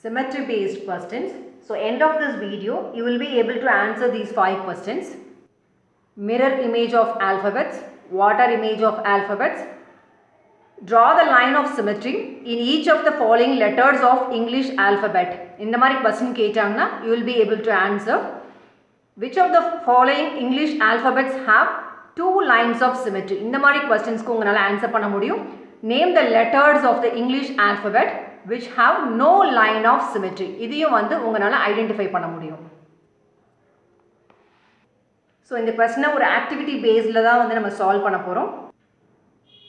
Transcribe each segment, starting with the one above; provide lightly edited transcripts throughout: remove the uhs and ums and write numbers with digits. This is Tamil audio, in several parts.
symmetry based questions. So end of this video, you will be able to answer these 5 questions. Mirror image of alphabets, water image of alphabets. Draw the line of symmetry in each of the following letters of English alphabet. In the question கேட்டாங்கன்னா, you will be able to answer. Which of the following English alphabets have 2 lines of symmetry? இந்த மாதிரி questions-க்கு உங்களால answer பண்ண முடியும். Name the letters of the English alphabet which have no line of symmetry. இதையும் வந்து உங்களால identify பண்ண முடியும். So இந்த question ஒரு activity basedல தான் வந்து நம்ம solve பண்ண போறோம்.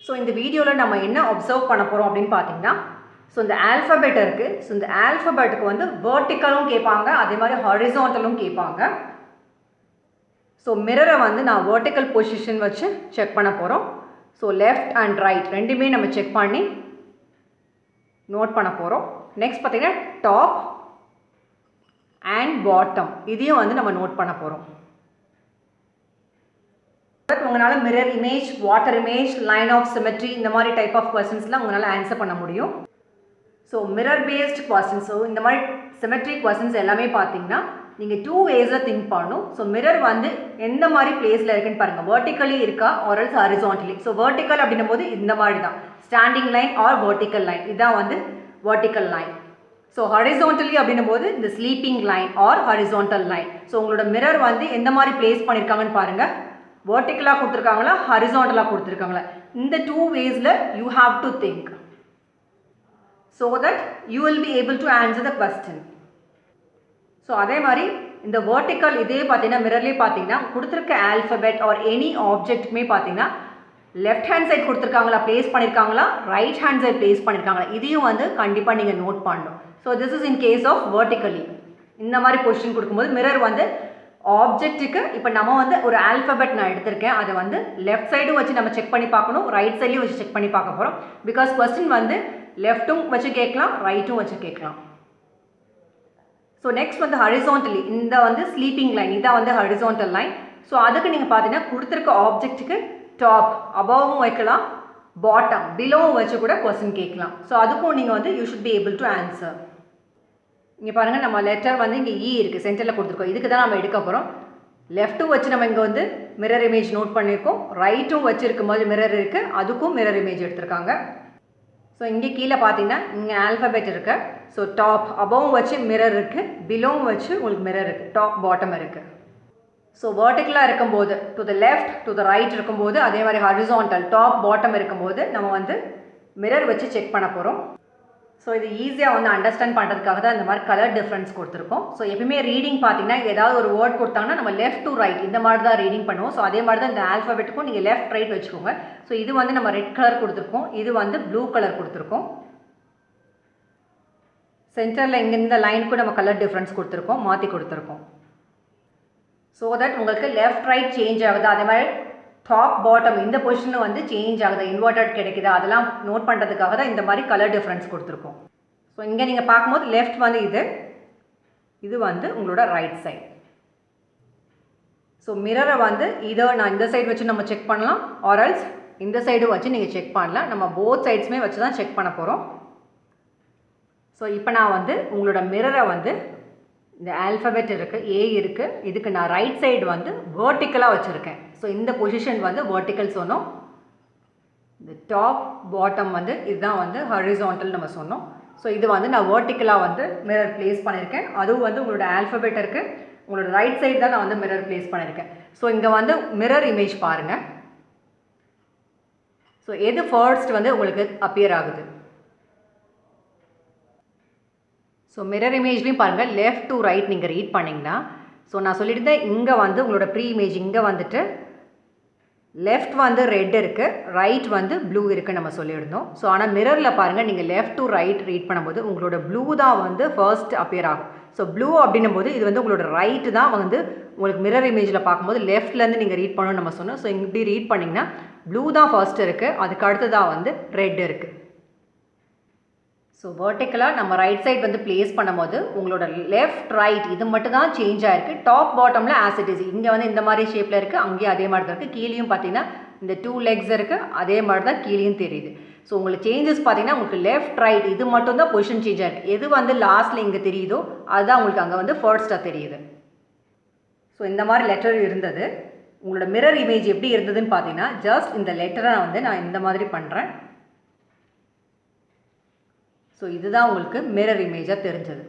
So இந்த வீடியோல நம்ம என்ன observe பண்ண போறோம் அப்படினு பாத்தீங்கன்னா, so இந்த alphabet இருக்கு. So இந்த alphabetக்கு வந்து verticalum கேட்பாங்க, அதே மாதிரி horizontalum கேட்பாங்க. So mirror வந்து நான் vertical position வச்சு செக் பண்ண போறோம். So left and right ரெண்டுமே நம்ம செக் பண்ணி நோட் பண்ண போறோம். நெக்ஸ்ட் பாத்தீங்கன்னா top and bottom இதையும் வந்து நம்ம நோட் பண்ண போறோம். உங்களால mirror image, water image, line of symmetry இந்த மாதிரி type of questionsலாம் உங்களால ஆன்சர் பண்ண முடியும். So mirror based questions, so இந்த மாதிரி symmetry questions எல்லாமே பாத்தீங்கன்னா நீங்க 2 waysல think பண்ணனும். So mirror வந்து எந்த மாதிரி பிளேஸ்ல இருக்குன்னு பாருங்க. vertically இருக்கா or else horizontally. So vertical அப்படினும்போது இந்த மாதிரி தான். standing line or vertical line. இதான் வந்து vertical line. So horizontally அப்படினும்போது இந்த sleeping line or horizontal line. So உங்களோட mirror வந்து எந்த மாதிரி பிளேஸ் பண்ணிருக்காங்கன்னு பாருங்க. vertically கொடுத்திருக்காங்களா horizontally கொடுத்திருக்காங்களா? இந்த 2 waysல you have to think so that you will be able to answer the question. So அதே மாதிரி இந்த vertical இதே பாத்தீங்கன்னா mirrorலயே பாத்தீங்கன்னா கொடுத்திருக்க alphabet or any objectமே பாத்தீங்கன்னா left hand side கொடுத்திருக்காங்களா place பண்ணிருக்காங்களா right hand side place பண்ணிருக்காங்களா இதையும் வந்து கண்டிப்பா நீங்க நோட் பண்ணணும். So this is in case of vertically. இந்த மாதிரி பொசிஷன் கொடுக்கும்போது mirror வந்து ஆப்ஜெக்ட்டுக்கு இப்போ நம்ம வந்து ஒரு ஆல்ஃபபெட் நான் எடுத்திருக்கேன், அதை வந்து லெஃப்ட் சைடும் வச்சு நம்ம செக் பண்ணி பார்க்கணும், ரைட் சைட்லையும் வச்சு செக் பண்ணி பார்க்க போகிறோம். பிகாஸ் கொஸ்டின் வந்து லெஃப்ட்டும் வச்சு கேட்கலாம், ரைட்டும் வச்சு கேட்கலாம். ஸோ நெக்ஸ்ட் வந்து ஹரிசான்டலி, இந்த வந்து ஸ்லீப்பிங் லைன், இதான் வந்து ஹரிசான்டல் லைன். ஸோ அதுக்கு நீங்கள் பார்த்தீங்கன்னா கொடுத்துருக்க ஆப்ஜெக்ட்டுக்கு டாப் அபவும் வைக்கலாம், பாட்டம் பிலோவும் வச்சு கூட கொஸ்டின் கேட்கலாம். ஸோ அதுக்கும் நீங்கள் வந்து you should be able to answer. இங்கே பாருங்கள், நம்ம லெட்டர் வந்து இங்கே இ இருக்குது, சென்டரில் கொடுத்துருக்கோம். இதுக்கு தான் நம்ம எடுக்க போகிறோம். லெஃப்ட்டும் வச்சு நம்ம இங்கே வந்து மிரர் இமேஜ் நோட் பண்ணியிருக்கோம், ரைட்டும் வச்சுருக்கும் போது மிரர் இருக்குது, அதுக்கும் மிரர் இமேஜ் எடுத்திருக்காங்க. ஸோ இங்கே கீழே பார்த்தீங்கன்னா இங்கே ஆல்ஃபபெட் இருக்குது. ஸோ டாப் அபவும் வச்சு மிரர் இருக்குது, பிலோவும் வச்சு உங்களுக்கு மிரர் இருக்குது, டாப் பாட்டம் இருக்குது. ஸோ வேர்ட்டிக்கலாக இருக்கும்போது to the left to the right இருக்கும்போது, அதே மாதிரி ஹரிசான்டல் டாப் பாட்டம் இருக்கும்போது நம்ம வந்து மிரர் வச்சு செக் பண்ண போகிறோம். ஸோ இது ஈஸியாக வந்து அண்டர்ஸ்டாண்ட் பண்ணுறதுக்காக தான் இந்த மாதிரி கலர் டிஃப்ரென்ஸ் கொடுத்துருக்கோம். ஸோ எப்பவுமே ரீடிங் பார்த்தீங்கன்னா ஏதாவது ஒரு வேர்ட் கொடுத்தாங்கன்னா நம்ம லெஃப்ட் டு ரைட் இந்த மாதிரி தான் ரீடிங் பண்ணுவோம். ஸோ அதே மாதிரி தான் இந்த ஆல்ஃபபெட்டுக்கும் நீங்கள் லெஃப்ட் ரைட் வச்சுக்கோங்க. ஸோ இது வந்து நம்ம ரெட் கலர் கொடுத்துருக்கோம், இது வந்து ப்ளூ கலர் கொடுத்துருக்கோம். சென்டரில் இங்கே இந்த லைனுக்கும் நம்ம கலர் டிஃப்ரென்ஸ் கொடுத்துருக்கோம், மாற்றி கொடுத்துருக்கோம். ஸோ தட் உங்களுக்கு லெஃப்ட் ரைட் சேஞ்ச் ஆகுது, அதே மாதிரி டாப் பாட்டம் இந்த பொசிஷனில் வந்து சேஞ்ச் ஆகுது, இன்வெர்டட் கிடைக்குதா, அதெல்லாம் நோட் பண்ணுறதுக்காக தான் இந்த மாதிரி கலர் டிஃப்ரென்ஸ் கொடுத்துருக்கோம். ஸோ இங்கே நீங்கள் பார்க்கும்போது லெஃப்ட் வந்து இது வந்து உங்களோட ரைட் சைட். ஸோ மிரரை வந்து இதை நான் இந்த சைடு வச்சு நம்ம செக் பண்ணலாம், ஆர்எல்ஸ் இந்த சைடு வச்சு நீங்கள் செக் பண்ணலாம். நம்ம போத் சைட்ஸுமே வச்சு தான் செக் பண்ண போகிறோம். ஸோ இப்போ நான் வந்து உங்களோட மிரரை வந்து இந்த ஆல்ஃபபெட் இருக்குது, ஏ இருக்குது, இதுக்கு நான் ரைட் சைடு வந்து வேர்ட்டிக்கலாக வச்சுருக்கேன். ஸோ இந்த பொசிஷன் வந்து வேர்ட்டிக்கல் சொன்னோம், இந்த டாப் பாட்டம் வந்து இதுதான் வந்து ஹரிசான்டல் நம்ம சொன்னோம். ஸோ இது வந்து நான் வேர்ட்டிக்கலாக வந்து மிரர் பிளேஸ் பண்ணியிருக்கேன். அதுவும் வந்து உங்களோட ஆல்ஃபபெட் இருக்குது, உங்களோட ரைட் சைடு தான் நான் வந்து மிரர் பிளேஸ் பண்ணியிருக்கேன். ஸோ இங்கே வந்து மிரர் இமேஜ் பாருங்கள். ஸோ எது ஃபர்ஸ்ட் வந்து உங்களுக்கு அப்பியர் ஆகுது? ஸோ மிரர் இமேஜ்லேயும் பாருங்கள், லெஃப்ட் டு ரைட் நீங்கள் ரீட் பண்ணிங்கன்னா, ஸோ நான் சொல்லியிருந்தேன் இங்கே வந்து உங்களோட ப்ரீ இமேஜ் இங்கே வந்துட்டு லெஃப்ட் வந்து ரெட் இருக்குது, ரைட் வந்து ப்ளூ இருக்குன்னு நம்ம சொல்லியிருந்தோம். ஸோ ஆனால் மிரரில் பாருங்கள், நீங்கள் லெஃப்ட் டு ரைட் ரீட் பண்ணும்போது உங்களோட ப்ளூ தான் வந்து ஃபர்ஸ்ட் அப்பியர் ஆகும். ஸோ ப்ளூ அப்படின்னும் போது இது வந்து உங்களோட ரைட்டு தான் வந்து உங்களுக்கு மிரர் இமேஜில் பார்க்கும்போது லெஃப்ட்லேருந்து நீங்கள் ரீட் பண்ணணும்னு நம்ம சொன்னோம். ஸோ இப்படி ரீட் பண்ணிங்கன்னா ப்ளூ தான் ஃபர்ஸ்ட் இருக்குது, அதுக்கு அடுத்து தான் வந்து ரெட் இருக்குது. ஸோ வேர்ட்டிக்கலாக நம்ம ரைட் சைட் வந்து பிளேஸ் பண்ணும்போது உங்களோட லெஃப்ட் ரைட் இது மட்டும் தான் சேஞ்ச் ஆகிருக்கு. டாப் பாட்டமில் ஆஸ் இட் இஸ் இங்கே வந்து இந்த மாதிரி ஷேப்பில் இருக்குது, அங்கேயும் அதே மாதிரி தான் இருக்குது. கீழேயும் பார்த்தீங்கன்னா இந்த 2 லெக்ஸ் இருக்குது, அதே மாதிரி தான் கீழேயும் தெரியுது. ஸோ உங்களுக்கு சேஞ்சஸ் பார்த்தீங்கன்னா உங்களுக்கு லெஃப்ட் ரைட் இது மட்டும் தான் பொசிஷன் சேஞ்ச் ஆகிருக்கு. எது வந்து லாஸ்ட்டில் இங்கே தெரியுதோ அதுதான் உங்களுக்கு அங்கே வந்து ஃபர்ஸ்ட்டாக தெரியுது. ஸோ இந்த மாதிரி லெட்டர் இருந்தது. உங்களோட மிரர் இமேஜ் எப்படி இருந்ததுன்னு பார்த்தீங்கன்னா ஜஸ்ட் இந்த லெட்டரை வந்து நான் இந்த மாதிரி பண்ணுறேன். ஸோ இதுதான் உங்களுக்கு மிரர் இமேஜாக தெரிஞ்சது.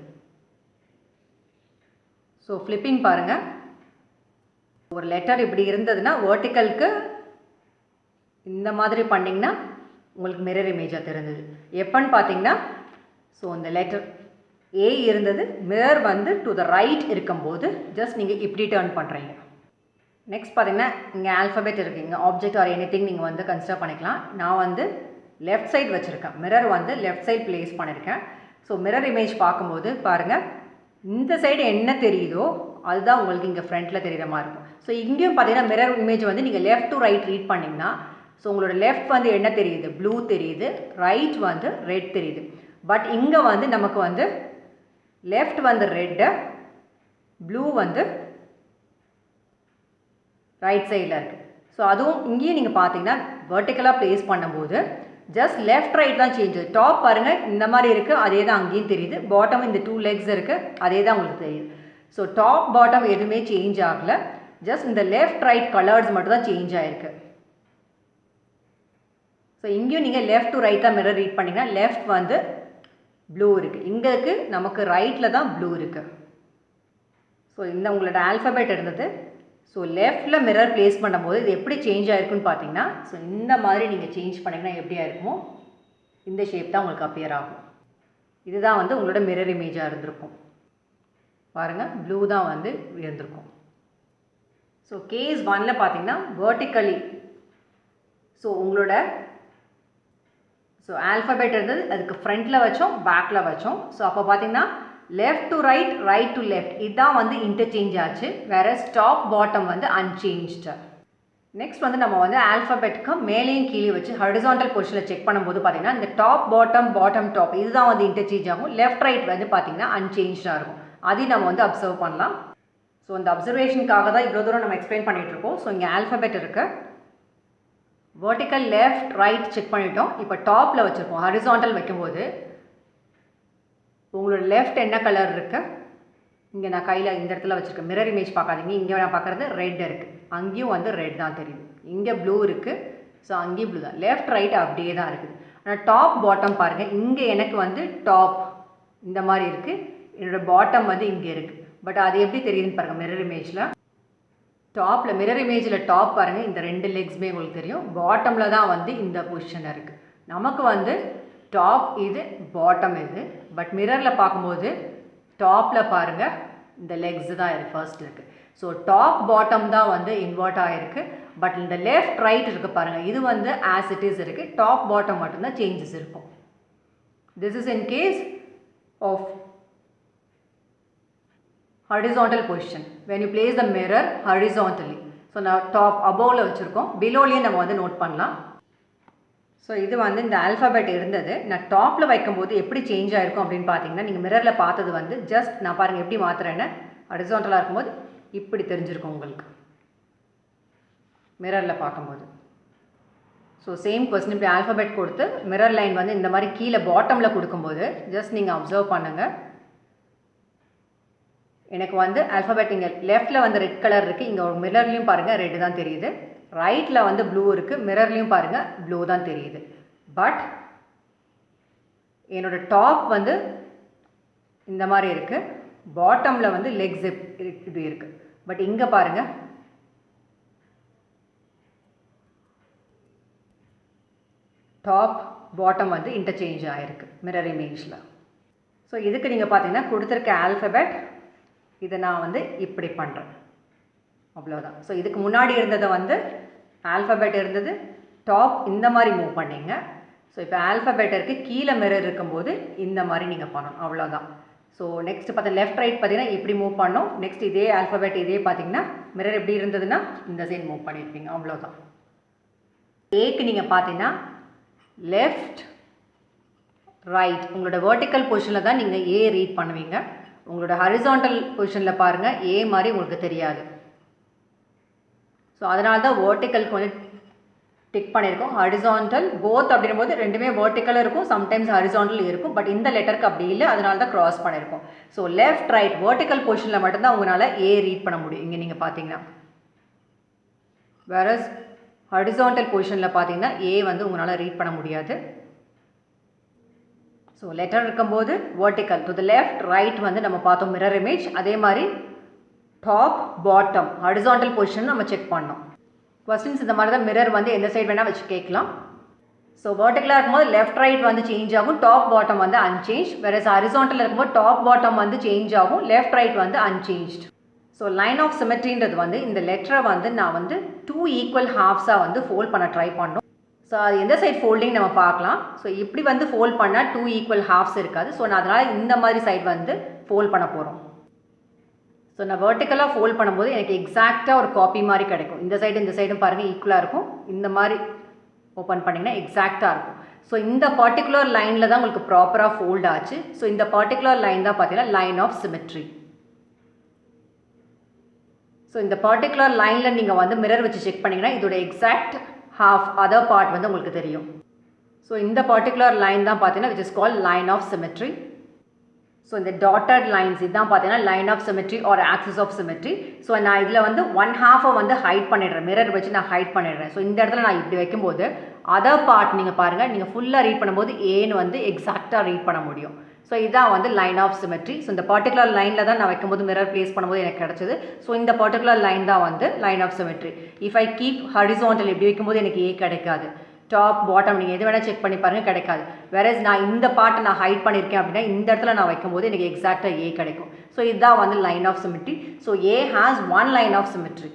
ஸோ ஃப்ளிப்பிங் பாருங்கள். ஒரு லெட்டர் இப்படி இருந்ததுன்னா வேர்ட்டிக்கலுக்கு இந்த மாதிரி பண்ணிங்கன்னா உங்களுக்கு மிரர் இமேஜாக தெரிஞ்சது. எப்போன்னு பார்த்தீங்கன்னா ஸோ இந்த லெட்டர் ஏ இருந்தது, மிரர் வந்து டு த ரைட் இருக்கும்போது ஜஸ்ட் நீங்கள் இப்படி டர்ன் பண்ணுறீங்க. நெக்ஸ்ட் பார்த்தீங்கன்னா இங்கே ஆல்ஃபபெட் இருக்குங்க, ஆப்ஜெக்ட் ஆர் எனி திங் நீங்கள் வந்து கன்சிடர் பண்ணிக்கலாம். நான் வந்து லெஃப்ட் சைடு வச்சுருக்கேன், மிரர் வந்து லெஃப்ட் சைடு ப்ளேஸ் பண்ணியிருக்கேன். ஸோ மிரர் இமேஜ் பார்க்கும்போது பாருங்கள், இந்த சைடு என்ன தெரியுதோ அதுதான் உங்களுக்கு இங்கே ஃப்ரண்ட்டில் தெரிகிற மாதிரி இருக்கும். ஸோ இங்கேயும் பார்த்தீங்கன்னா மிரர் இமேஜ் வந்து நீங்கள் லெஃப்ட் டு ரைட் ரீட் பண்ணிங்கன்னா ஸோ உங்களோட லெஃப்ட் வந்து என்ன தெரியுது, ப்ளூ தெரியுது, ரைட் வந்து ரெட் தெரியுது. பட் இங்கே வந்து நமக்கு வந்து லெஃப்ட் வந்து ரெட்டு, ப்ளூ வந்து ரைட் சைடில் இருக்குது. ஸோ அதுவும் இங்கேயும் நீங்கள் பார்த்தீங்கன்னா வெர்டிக்கலாக ப்ளேஸ் பண்ணும்போது ஜஸ்ட் லெஃப்ட் ரைட் தான் சேஞ்ச். டாப் பாருங்கள் இந்த மாதிரி இருக்குது, அதே தான் அங்கேயும் தெரியுது. பாட்டம் இந்த 2 legs இருக்குது, அதே தான் உங்களுக்கு தெரியுது. ஸோ டாப் பாட்டம் எதுவுமே சேஞ்ச் ஆகலை, ஜஸ்ட் இந்த லெஃப்ட் ரைட் கலர்ஸ் மட்டும் தான் சேஞ்ச் ஆகிருக்கு. ஸோ இங்கேயும் நீங்கள் லெஃப்ட் டு ரைட் தான் மிரர் ரீட் பண்ணிங்கன்னா லெஃப்ட் வந்து ப்ளூ இருக்குது, இங்கே நமக்கு ரைட்டில் தான் ப்ளூ இருக்குது. ஸோ இந்த உங்களோட ஆல்ஃபபெட் இருந்தது. ஸோ லெஃப்டில் மிரர் ப்ளேஸ் பண்ணும்போது இது எப்படி சேஞ்ச் ஆகிருக்குன்னு பார்த்தீங்கன்னா ஸோ இந்த மாதிரி நீங்கள் சேஞ்ச் பண்ணிங்கன்னா எப்படி ஆயிருக்குமோ இந்த ஷேப் தான் உங்களுக்கு அப்பியர் ஆகும். இதுதான் வந்து உங்களோட மிரர் இமேஜாக இருந்திருக்கும். பாருங்கள், ப்ளூ தான் வந்து இருந்திருக்கும். ஸோ கேஸ் 1ல் பார்த்தீங்கன்னா வேர்ட்டிக்கலி ஸோ உங்களோட ஸோ ஆல்ஃபபெட் இருந்தது, அதுக்கு ஃப்ரண்ட்டில் வச்சோம், பேக்கில் வச்சோம். ஸோ அப்போ பார்த்தீங்கன்னா left to right, right to left இதுதான் வந்து இன்டர்சேஞ்ச் ஆச்சு, வேறு டாப் பாட்டம் வந்து அன்சேஞ்ச்டு. நெக்ஸ்ட் வந்து நம்ம வந்து ஆல்ஃபபெட்டுக்கு மேலேயும் கீழே வச்சு ஹரிசாண்டல் பொசிஷனில் செக் பண்ணும்போது பார்த்தீங்கன்னா இந்த டாப் பாட்டம், பாட்டம் டாப் இதுதான் வந்து இன்டர்சேஞ்ச் ஆகும். லெஃப்ட் ரைட் வந்து பார்த்தீங்கன்னா அன்சேஞ்சாக இருக்கும். அதையும் நம்ம வந்து அப்சர்வ் பண்ணலாம். ஸோ இந்த அப்சர்வேஷனுக்காக தான் இவ்வளோ தூரம் நம்ம எக்ஸ்பிளைன் பண்ணிகிட்டு இருக்கோம். ஸோ இங்கே ஆல்ஃபபெட் இருக்குது, வெர்டிக்கல் லெஃப்ட் ரைட் செக் பண்ணிட்டோம். இப்போ டாப்பில் வச்சுருக்கோம், ஹரிசாண்டல் வைக்கும்போது உங்களோட லெஃப்ட் என்ன கலர் இருக்குது, இங்கே நான் கையில் இந்த இடத்துல வச்சுருக்கேன். மிரர் இமேஜ் பார்க்காதீங்க, இங்கே நான் பார்க்குறது ரெட் இருக்குது, அங்கேயும் வந்து ரெட் தான் தெரியுது. இங்கே ப்ளூ இருக்குது, ஸோ அங்கேயும் ப்ளூ தான். லெஃப்ட் ரைட் அப்படியே தான் இருக்குது. ஆனால் டாப் பாட்டம் பாருங்கள், இங்கே எனக்கு வந்து டாப் இந்த மாதிரி இருக்குது, என்னோடய பாட்டம் வந்து இங்கே இருக்குது. பட் அது எப்படி தெரியுதுன்னு பாருங்கள் மிரர் இமேஜில். டாப்பில் மிரர் இமேஜில் டாப் பாருங்கள், இந்த 2 லெக்ஸுமே உங்களுக்கு தெரியும். பாட்டமில் தான் வந்து இந்த பொசிஷன் இருக்குது. நமக்கு வந்து டாப் இது, பாட்டம் இது. பட் மிரரில் பார்க்கும்போது டாப்பில் பாருங்கள் இந்த லெக்ஸ் தான் இருக்குது, ஃபர்ஸ்ட் இருக்குது. ஸோ டாப் பாட்டம் தான் வந்து இன்வெர்ட் ஆகிருக்கு. பட் இந்த லெஃப்ட் ரைட் இருக்குது பாருங்கள், இது வந்து ஆஸ் இட் இஸ் இருக்குது. டாப் பாட்டம் மட்டும்தான் சேஞ்சஸ் இருக்கும். This is in case of horizontal position when you place the mirror horizontally. So நான் டாப் அபோவில் வச்சுருக்கோம், பிலோலையும் நம்ம வந்து நோட் பண்ணலாம். ஸோ இது வந்து இந்த ஆல்ஃபபெட் இருந்தது, நான் டாப்பில் வைக்கும்போது எப்படி சேஞ்ச் ஆகிருக்கும் அப்படின்னு பார்த்தீங்கன்னா நீங்கள் மிரரில் பார்த்தது வந்து ஜஸ்ட் நான் பாருங்கள் எப்படி மாற்றுறேன்னு ஹரிசாண்டலாக இருக்கும்போது இப்படி தெரிஞ்சிருக்கும் உங்களுக்கு மிரரில் பார்க்கும்போது. ஸோ சேம் கொஸ்டின் இப்படி ஆல்ஃபபெட் கொடுத்து மிரர் லைன் வந்து இந்த மாதிரி கீழே பாட்டமில் கொடுக்கும்போது ஜஸ்ட் நீங்கள் அப்சர்வ் பண்ணுங்கள். எனக்கு வந்து ஆல்ஃபபெட் இங்கே லெஃப்ட்டில் வந்து ரெட் கலர் இருக்குது, இங்கே ஒரு மிரர்லேயும் பாருங்கள் ரெட்டு தான் தெரியுது. ரைட்டில் வந்து ப்ளூ இருக்குது, மிரர்லேயும் பாருங்கள் ப்ளூ தான் தெரியுது. பட் என்னோடய டாப் வந்து இந்த மாதிரி இருக்குது, பாட்டமில் வந்து லெக்ஸ் இப்படி இருக்குது. பட் இங்கே பாருங்கள் டாப் பாட்டம் வந்து இன்டர்சேஞ்ச் ஆகிருக்கு மிரர் இமேஜில். ஸோ இதுக்கு நீங்கள் பார்த்தீங்கன்னா கொடுத்துருக்க ஆல்ஃபபெட் இதை நான் வந்து இப்படி பண்ணுறேன், அவ்வளோதான். ஸோ இதுக்கு முன்னாடி இருந்ததை வந்து ஆல்ஃபபெட் இருந்தது, டாப் இந்த மாதிரி மூவ் பண்ணிங்க. ஸோ இப்போ ஆல்ஃபபெட் இருக்குது, கீழே மிரர் இருக்கும்போது இந்த மாதிரி நீங்கள் பண்ணணும், அவ்வளோதான். ஸோ நெக்ஸ்ட் பார்த்தா லெஃப்ட் ரைட் பார்த்தீங்கன்னா இப்படி மூவ் பண்ணோம். நெக்ஸ்ட் இதே ஆல்ஃபபெட் இதே பார்த்தீங்கன்னா மிரர் எப்படி இருந்ததுன்னா இந்த சைடு மூவ் பண்ணியிருப்பீங்க, அவ்வளோதான். ஏக்கு நீங்கள் பார்த்தீங்கன்னா லெஃப்ட் ரைட் உங்களோட வெர்டிக்கல் பொசிஷனில் தான் நீங்கள் ஏ ரீட் பண்ணுவீங்க. உங்களோட ஹரிசாண்டல் பொசிஷனில் பாருங்கள் ஏ மாதிரி உங்களுக்கு தெரியாது. ஸோ அதனால தான் வெர்டிக்கலுக்கு வந்து டிக் பண்ணியிருக்கோம். ஹரிசாண்டல் போத் அப்படின்போது ரெண்டுமே வெர்டிக்கலாக இருக்கும், சம்டைம்ஸ் ஹரிசாண்டல் இருக்கும். பட் இந்த லெட்டருக்கு அப்படி இல்லை, அதனால தான் க்ராஸ் பண்ணியிருக்கோம். ஸோ லெஃப்ட் ரைட் வெர்டிக்கல் பொசிஷனில் மட்டும்தான் உங்களால் ஏ ரீட் பண்ண முடியும். இங்கே நீங்கள் பார்த்தீங்கன்னா வேற ஹரிசாண்டல் பொசிஷனில் பார்த்தீங்கன்னா ஏ வந்து உங்களால் ரீட் பண்ண முடியாது. ஸோ லெட்டர் இருக்கும்போது vertical to the left right வந்து நம்ம பார்த்தோம் மிரர் இமேஜ். அதே மாதிரி டாப் பாட்டம் ஹரிசாண்டல் பொசிஷன் நம்ம செக் பண்ணோம். கொஸ்டின்ஸ் இந்த மாதிரி தான் மிரர் வந்து எந்த சைடு வேணால் வச்சு கேட்கலாம். ஸோ வெர்டிக்கலாக இருக்கும்போது லெஃப்ட் ரைட் வந்து சேஞ்ச் ஆகும், டாப் பாட்டம் வந்து அன்சேஞ்ச். வேற ஹரிசாண்டல் இருக்கும்போது டாப் பாட்டம் வந்து சேஞ்ச் ஆகும், லெஃப்ட் ரைட் வந்து அன்சேஞ்ச்ட். ஸோ லைன் ஆஃப் சிமெட்ரின்றது வந்து இந்த லெட்டரை வந்து நான் வந்து 2 ஈக்குவல் ஹாஃப்ஸாக வந்து ஃபோல்ட் பண்ண ட்ரை பண்ணோம். ஸோ அது எந்த சைட் ஃபோல்டிங் நம்ம பார்க்கலாம். ஸோ இப்படி வந்து ஃபோல்ட் பண்ணால் 2 ஈக்குவல் ஹாஃப்ஸ் இருக்காது. ஸோ நான் அதனால் இந்த மாதிரி சைட் வந்து ஃபோல்ட் பண்ண போகிறோம். ஸோ நான் வெர்டிக்கலாக ஃபோல்ட் பண்ணும்போது எனக்கு எக்ஸாக்டாக ஒரு காப்பி மாதிரி கிடைக்கும். இந்த சைடும் பாருங்கள் ஈக்குவலாக இருக்கும். இந்த மாதிரி ஓப்பன் பண்ணிங்கன்னா எக்ஸாக்டாக இருக்கும். ஸோ இந்த பர்டிகுலர் லைனில் தான் உங்களுக்கு ப்ராப்பராக ஃபோல்ட் ஆச்சு. ஸோ இந்த பர்டிகுலர் லைன் தான் பார்த்தீங்கன்னா லைன் ஆஃப் சிமெட்ரி. ஸோ இந்த பர்டிகுலர் லைனில் நீங்கள் வந்து மிரர் வச்சு செக் பண்ணிங்கன்னா இதோட எக்ஸாக்ட் ஹாஃப் அதர் பார்ட் வந்து உங்களுக்கு தெரியும். ஸோ இந்த பர்டிகுலர் லைன் தான் பார்த்தீங்கன்னா which is call line of symmetry. So இந்த டாட்டட் லைன்ஸ் இதுதான் பார்த்தீங்கன்னா line of symmetry or axis of symmetry. So நான் இதில் வந்து 1/2 வந்து ஹைட் பண்ணிடுறேன், மிரர் வச்சு நான் ஹைட் பண்ணிடுறேன். ஸோ இந்த இடத்துல நான் இப்படி வைக்கும்போது அதர் பார்ட் நீங்கள் பாருங்கள், நீங்கள் ஃபுல்லாக ரீட் பண்ணும்போது ஏன்னு வந்து எக்ஸாக்டாக ரீட் பண்ண முடியும். ஸோ இதான் வந்து லைன் ஆஃப் சிமெட்ரி. ஸோ இந்த பர்டிகுலர் லைனில் தான் நான் வைக்கும்போது மிரர் ப்ளேஸ் பண்ணும்போது எனக்கு கிடச்சிது. ஸோ இந்த பர்டிகுலர் லைன் தான் வந்து line of symmetry. If I keep horizontal இப்படி வைக்கும்போது எனக்கு ஏ கிடைக்காது. டாப் பாட்டம் நீங்கள் எது வேணால் செக் பண்ணி பாருங்கள், கிடைக்காது. வேறஸ் நான் இந்த பார்ட்டை நான் ஹைட் பண்ணியிருக்கேன் அப்படின்னா இந்த இடத்துல நான் வைக்கும்போது எனக்கு எக்ஸாக்டாக ஏ கிடைக்கும். ஸோ இதுதான் வந்து line of symmetry. So A has 1 line of symmetry.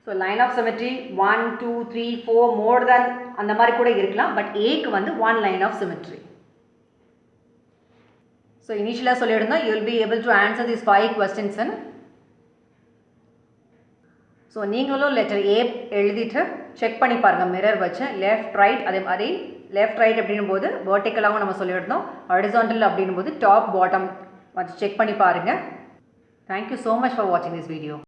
So line of symmetry 1, 2, 3, 4 more than அந்த மாதிரி கூட இருக்கலாம். பட் ஏக்கு வந்து 1 லைன் ஆஃப் சிமெட்ரி. ஸோ இனிஷியலாக சொல்லியிருந்தோம் you will be able to answer these 5 questions. So நீங்களும் லெட்டர் ஏ எழுதிட்டு செக் பண்ணி பாருங்கள் மிரர் வச்சு லெஃப்ட் ரைட். அதே மாதிரி லெஃப்ட் ரைட் அப்படின்னும் போது வெர்டிக்கலாகவும் நம்ம சொல்லியிருந்தோம், ஹரிசாண்டல் அப்படின்னும் போது டாப் பாட்டம் வச்சு செக் பண்ணி பாருங்கள். தேங்க்யூ ஸோ மச் ஃபார் வாட்சிங் திஸ் வீடியோ.